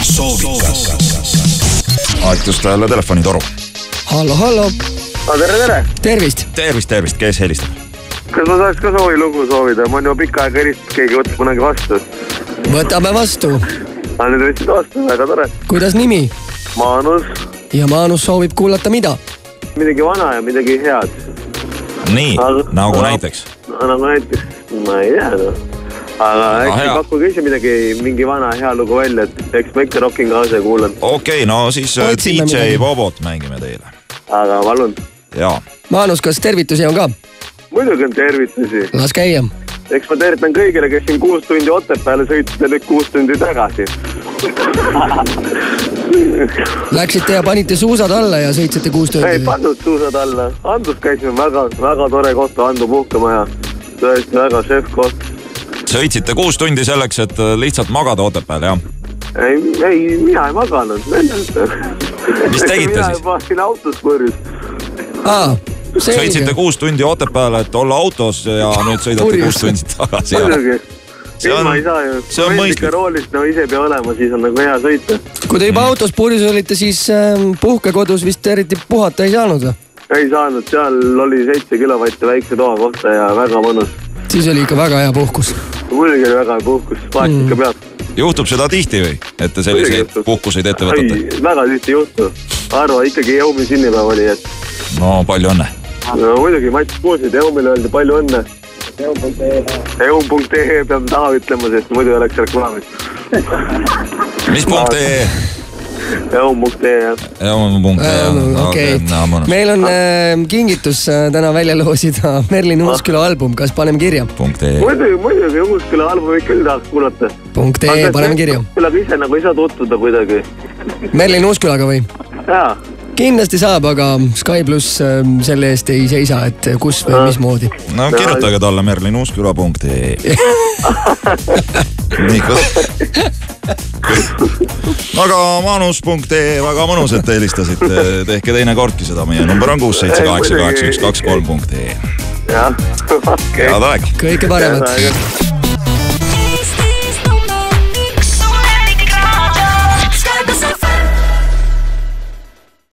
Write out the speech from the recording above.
soovikas. Aatust jälle telefonitoru. Hallo. Tere. Tervist, kes helistab? Kas ma saaks ka soovilugu soovida? Ma on juba pikka aega helistanud, keegi võtab kunagi vastu. Võtame vastu. Nüüd võtsid vastu, väga tore. Kuidas nimi? Maanus. Ja Maanus soovib kuulata mida? Midagi vana ja midagi head. Nii, nagu näiteks? Nagu näiteks, ma ei tea. Aga äkki pakkuge ise mingi vana hea lugu välja, et eks ma ikka rockin kaasa kuulan. Okei, no siis DJ Bobot mängime teile. Aga palun. Jaa. Maanus, kas tervitusi on ka? Muidugi on tervitusi. Las käia. Eks ma tervitan kõigile, kes siin 6 tundi Otepääle sõitsite nüüd 6 tundi tagasi. Läksite ja panite suusad alla ja sõitsite 6 tundi? Ei pannud suusad alla. Andus käisime väga tore kohta, Andu puhkemaja. Tõesti väga šef koht. Sõitsite 6 tundi selleks, et lihtsalt magada Otepääle, jah? Ei, mina ei maganud. Mis tegite siis? Mina pasin autos põrjus. Sõitsite 6 tundi Otepääle, et olla autos ja nüüd sõidate 6 tundi tagasi. Muidugi. Ilma ei saa ju. See on mõistlik. Roolist ise pea olema, siis on nagu hea sõita. Kui te juba autos purjus olite, siis puhkekodus vist eriti puhata ei saanud? Ei saanud, seal oli 7 kilovatti väikse toa kohta ja väga mõnus. Siis oli ikka väga hea puhkus. Muidugi oli väga hea puhkus, vaat ikka peab. Juhtub seda tihti või? Et te selliseid puhkuseid ette võtate? Väga tihti juhtub. Arva, ikkagi Eumi sünnipäev oli, et... No, palju õnne. No muidugi, Mats kuulsid, Eumile öeldi palju õnne. Eum.ee peab taha ütlema, sest muidu oleks reklaamis. Mis .ee? Eum.ee, jah. Eum.ee, okei. Meil on kingitus täna välja loosida Merlin Uusküla album, kas paneme kirja? Muidugi, Uusküla albumit küll tahaks kuulata. .ee, paneme kirja. Uuskülaga ise nagu ei saa tutvuda kuidagi. Merlin Uuskülaga või? Jaa. Kindlasti saab, aga Sky Plus selle eest ei seisa, et kus või mismoodi. No kirjutage talle merlinuusküla.ee. Nii, aga Manus.ee, väga mõnus, et te helistasite. Tehke teine kordki seda, meie number on 6788123.ee. Jah, okei. Head aega. Kõike paremat.